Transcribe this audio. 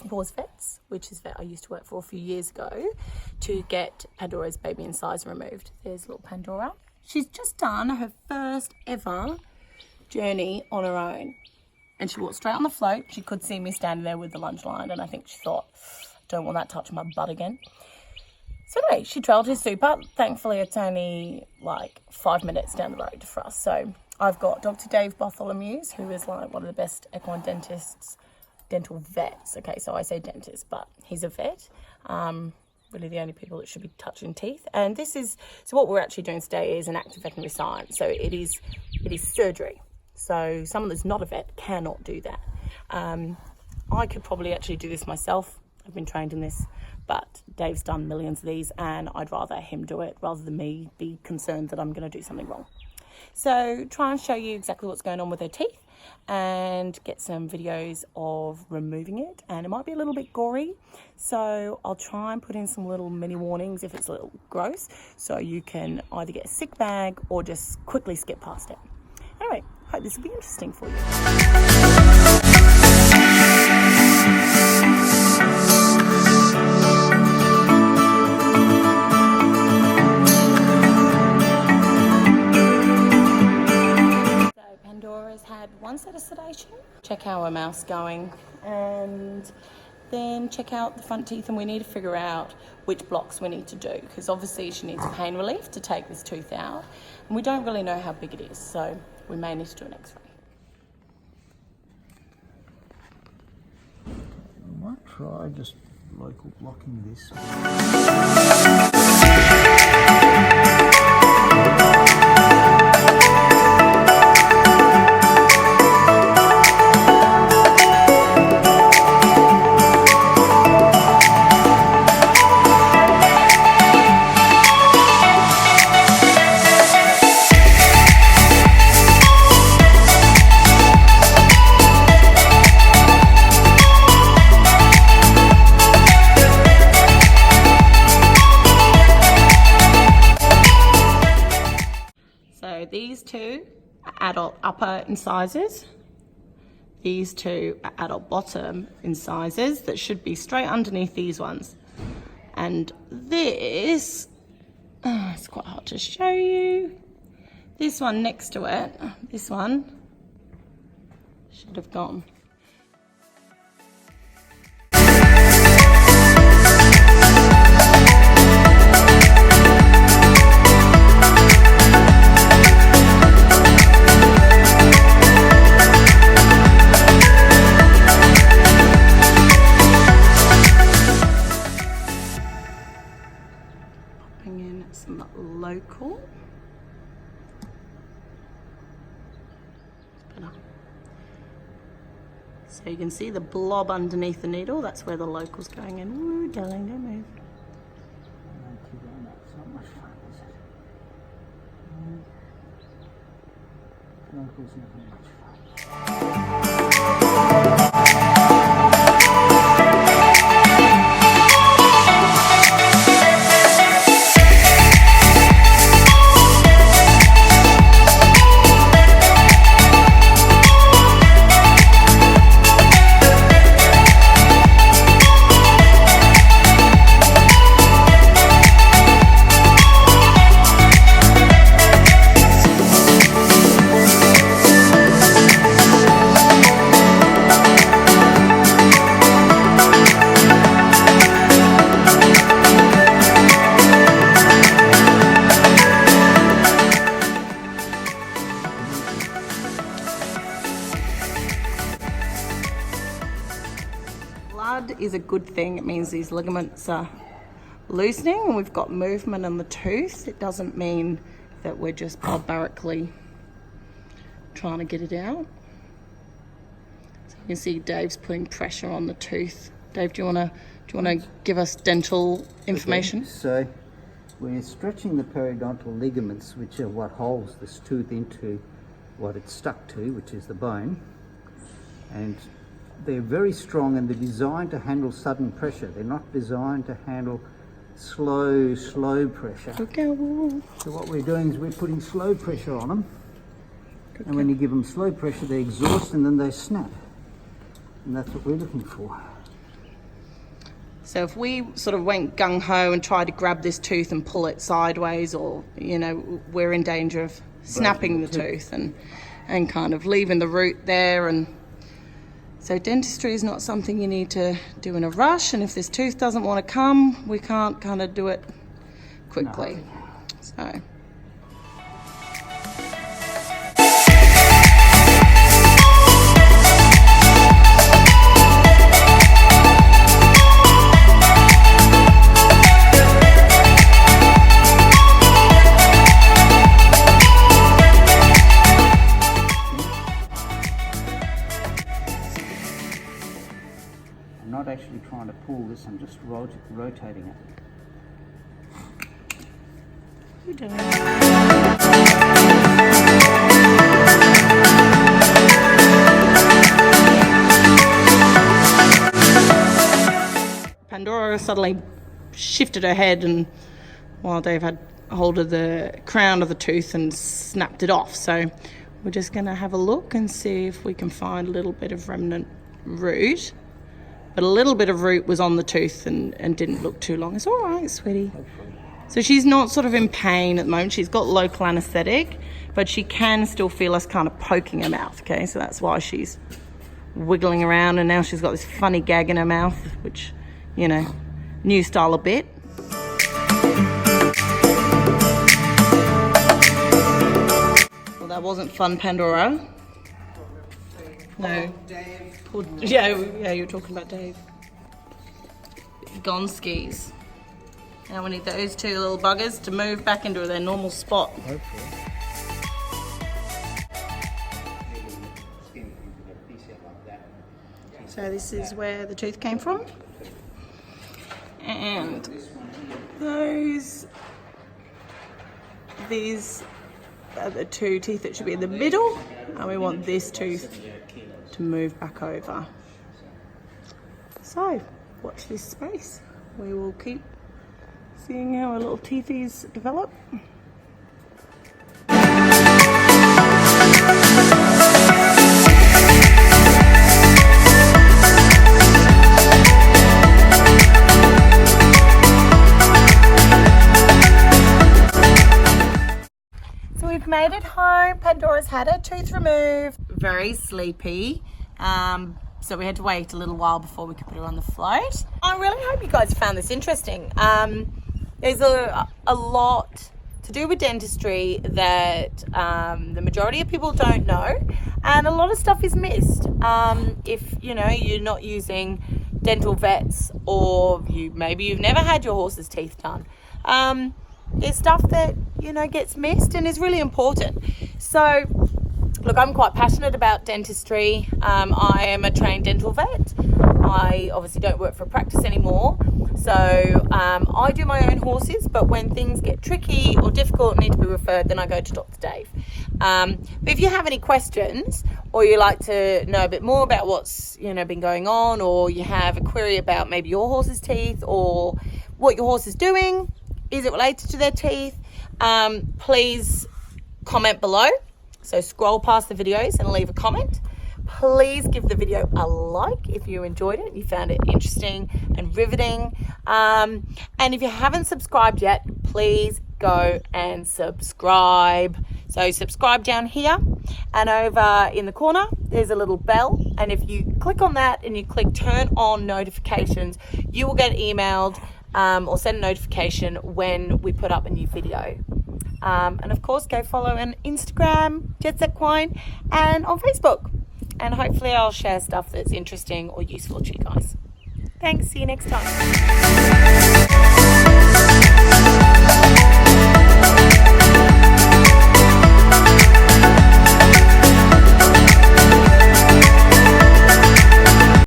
Paws Vets, which is a vet I used to work for a few years ago, to get Pandora's baby incisor removed. There's little Pandora. She's just done her first ever journey on her own. And she walked straight on the float. She could see me standing there with the lunge line, and I think she thought, don't want that touching my butt again. So anyway, she trailed her super. Thankfully, it's only like 5 minutes down the road for us. So I've got Dr. Dave Bartholomeusz, who is like one of the best equine dentists, dental vets. Okay, so I say dentist, but he's a vet. Really the only people that should be touching teeth. And this is, so what we're actually doing today is an active veterinary science. So it is surgery. So someone that's not a vet cannot do that. I could probably actually do this myself. I've been trained in this, but Dave's done millions of these, and I'd rather him do it rather than me be concerned that I'm going to do something wrong. So try and show you exactly what's going on with her teeth and get some videos of removing it. And it might be a little bit gory, so I'll try and put in some little mini warnings if it's a little gross, so you can either get a sick bag or just quickly skip past it. Anyway, hope this will be interesting for you. Pandora's had one set of sedation. Check how her mouth's going, and then check out the front teeth, and we need to figure out which blocks we need to do, because obviously she needs pain relief to take this tooth out, and we don't really know how big it is, so we may need to do an x-ray. I might try just local blocking this. These two are adult upper incisors. These two are adult bottom incisors that should be straight underneath these ones. And this, it's quite hard to show you. This one next to it, this one should have gone. In some local. So you can see the blob underneath the needle. That's where the local's going in. Ooh, darling, don't move. It's not much fun, is it? Local's never much fun. Blood is a good thing. It means these ligaments are loosening and we've got movement in the tooth. It doesn't mean that we're just barbarically trying to get it out. So you can see Dave's putting pressure on the tooth. Dave, do you want to give us dental information? Okay, so we're stretching the periodontal ligaments, which are what holds this tooth into what it's stuck to, which is the bone, and they're very strong and they're designed to handle sudden pressure. They're not designed to handle slow pressure. Okay. So what we're doing is we're putting slow pressure on them, and when you give them slow pressure they exhaust and then they snap, and that's what we're looking for. So if we sort of went gung-ho and tried to grab this tooth and pull it sideways, or, you know, we're in danger of snapping the tooth and kind of leaving the root there. And so dentistry is not something you need to do in a rush, and if this tooth doesn't want to come, we can't kind of do it quickly. No. So I'm not actually trying to pull this, I'm just rotating it. You're doing Pandora suddenly shifted her head, and while Dave had hold of the crown of the tooth and snapped it off. So we're just going to have a look and see if we can find a little bit of remnant root. But a little bit of root was on the tooth and didn't look too long. It's all right, sweetie. So she's not sort of in pain at the moment. She's got local anaesthetic, but she can still feel us kind of poking her mouth, okay? So that's why she's wiggling around, and now she's got this funny gag in her mouth, which, you know, new style a bit. Well, that wasn't fun, Pandora. No. Yeah, you were talking about Dave. Gone skis. Now we need those two little buggers to move back into their normal spot. So this is where the tooth came from. And these are the two teeth that should be in the middle, and we want this tooth to move back over. So watch this space. We will keep seeing how our little teethies develop. So we've made it home. Pandora's had her tooth removed. Very sleepy. So we had to wait a little while before we could put her on the float. I really hope you guys found this interesting. There's a lot to do with dentistry that the majority of people don't know, and a lot of stuff is missed. If you know you're not using dental vets, or maybe you've never had your horse's teeth done, there's stuff that gets missed and is really important. So look, I'm quite passionate about dentistry. I am a trained dental vet. I obviously don't work for a practice anymore. So I do my own horses, but when things get tricky or difficult and need to be referred, then I go to Dr. Dave. But if you have any questions, or you like to know a bit more about what's been going on, or you have a query about maybe your horse's teeth or what your horse is doing, is it related to their teeth, please comment below. So scroll past the videos and leave a comment. Please give the video a like if you enjoyed it, you found it interesting and riveting. And if you haven't subscribed yet, please go and subscribe. So subscribe down here, and over in the corner, there's a little bell. And if you click on that and you click turn on notifications, you will get emailed or send a notification when we put up a new video. And of course, go follow on Instagram, JEDS Equine, and on Facebook. And hopefully I'll share stuff that's interesting or useful to you guys. Thanks, see you next time.